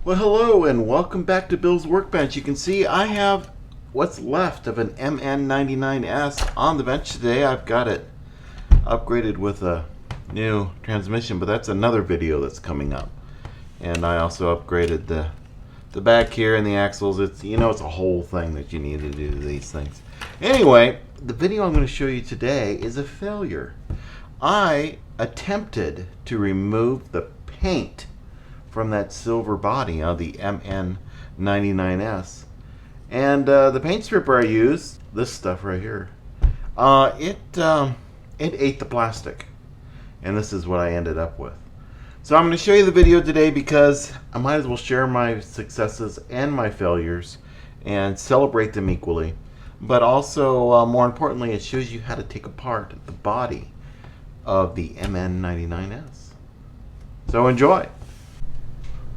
Well, hello and welcome back to Bill's Workbench. You can see I have what's left of an MN99S on the bench today. I've got it upgraded with a new transmission, but that's another video that's coming up. And I also upgraded the back here and the axles. It's it's a whole thing that you need to do these things. Anyway, the video I'm going to show you today is a failure. I attempted to remove the paint from that silver body of the MN99S, and the paint stripper I used, this stuff right here, it ate the plastic, and this is what I ended up with. So I'm going to show you the video today because I might as well share my successes and my failures and celebrate them equally, but also more importantly, it shows you how to take apart the body of the MN99S. So enjoy.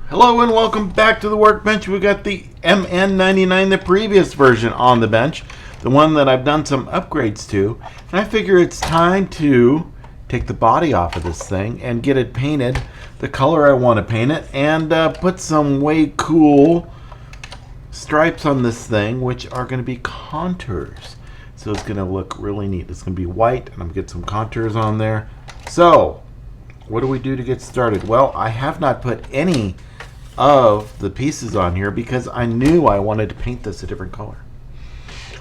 Hello and welcome back to the workbench. We got the MN99, the previous version, on the bench, the one that I've done some upgrades to, and I figure it's time to take the body off of this thing and get it painted the color I want to paint it, and put some way cool stripes on this thing, which are going to be contours. So it's going to look really neat. It's going to be white, and I'm going to get some contours on there. So what do we do to get started? Well, I have not put any of the pieces on here because I knew I wanted to paint this a different color.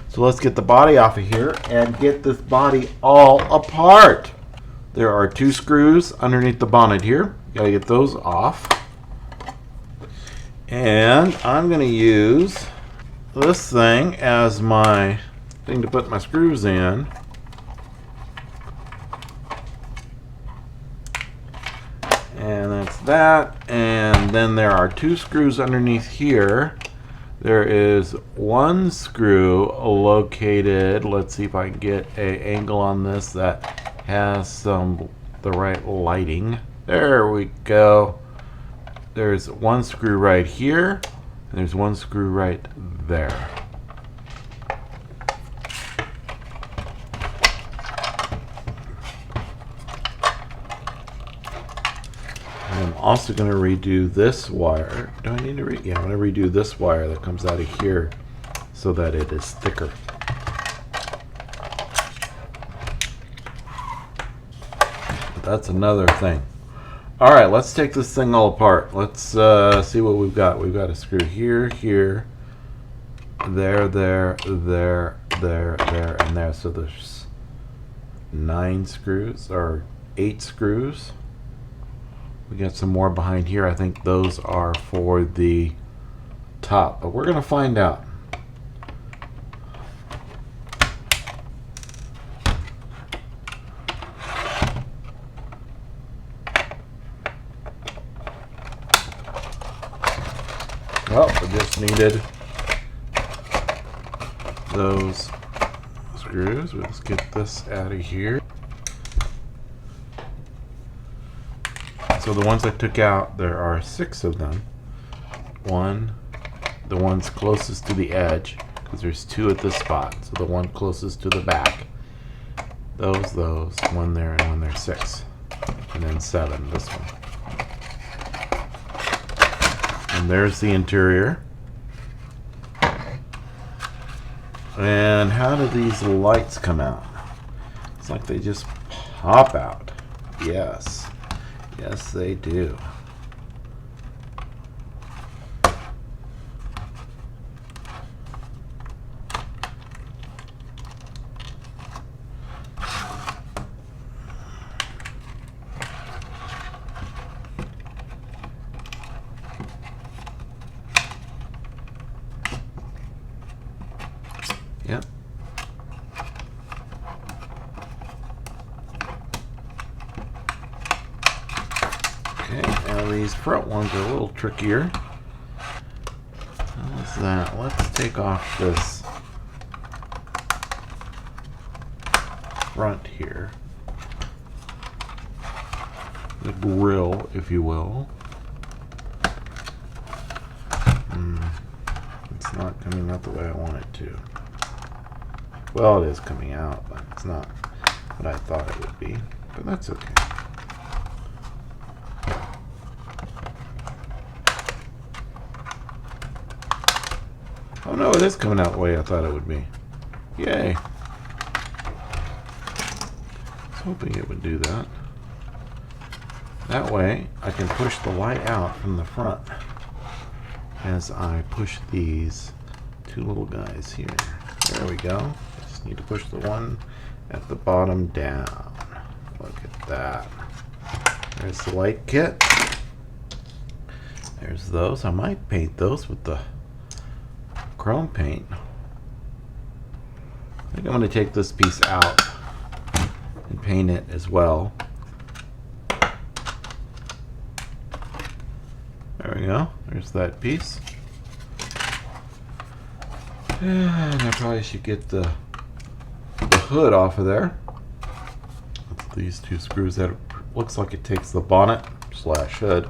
So let's get the body off of here and get this body all apart. There are 2 screws underneath the bonnet here. Gotta get those off. And I'm gonna use this thing as my thing to put my screws in. And that's that. And then there are 2 screws underneath here. There is 1 screw located. Let's see if I can get an angle on this that has the right lighting. There we go. There's 1 screw right here. And there's 1 screw right there. I'm also going to redo this wire. Do I need to yeah, I'm going to redo this wire that comes out of here so that it is thicker. But that's another thing. All right, let's take this thing all apart. Let's see what we've got. We've got a screw here, here, there, there, there, there, there, and there. So there's 9 screws, or 8 screws. We got some more behind here. I think those are for the top, but we're going to find out. Well, we just needed those screws. Let's get this out of here. So the ones I took out, there are 6 of them. The one's closest to the edge, because there's 2 at this spot. So the one closest to the back. Those, 1 there and 1 there, 6. And then 7, this one. And there's the interior. And how do these lights come out? It's like they just pop out. Yes. Yes, they do. Yep. Okay, now these front ones are a little trickier. How's that? Let's take off this front here. The grill, if you will. It's not coming out the way I want it to. Well, it is coming out, but it's not what I thought it would be. But that's okay. Oh no, it is coming out the way I thought it would be. Yay. I was hoping it would do that. That way I can push the light out from the front as I push these two little guys here. There we go. Just need to push the one at the bottom down. Look at that. There's the light kit. There's those. I might paint those with the chrome paint. I think I'm going to take this piece out and paint it as well. There we go. There's that piece. And I probably should get the hood off of there. With these two screws, that looks like it takes the bonnet / hood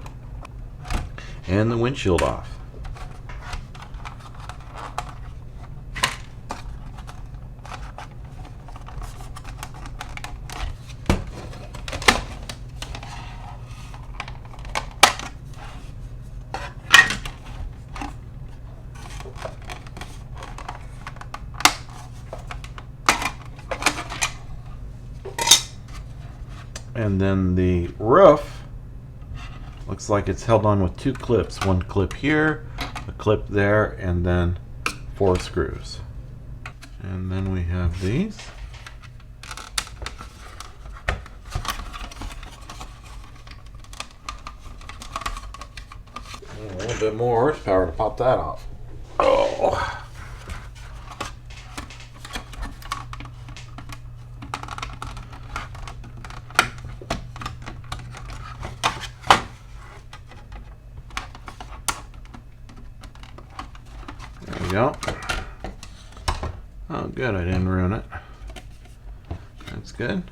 and the windshield off. And then the roof looks like it's held on with two clips. One clip here, a clip there, and then 4 screws. And then we have these. A little bit more horsepower to pop that off. Oh. There we go. Oh, good, I didn't ruin it. That's good.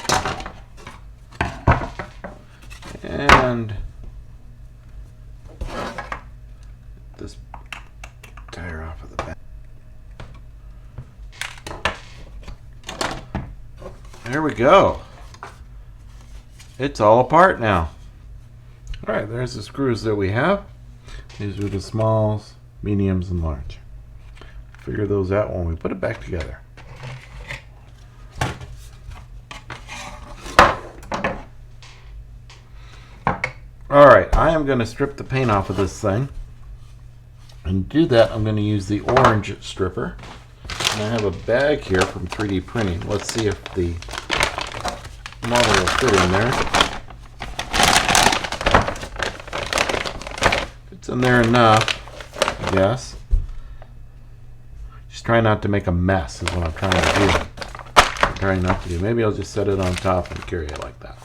And this tire off of the back. There we go. It's all apart now. All right, there's the screws that we have. These are the smalls, mediums, and large. Figure those out when we put it back together. Alright, I am going to strip the paint off of this thing. And to do that, I'm going to use the orange stripper. And I have a bag here from 3D printing. Let's see if the model will fit in there. It's in there enough, I guess. Just try not to make a mess is what I'm trying to do. I'm trying not to do. Maybe I'll just set it on top and carry it like that.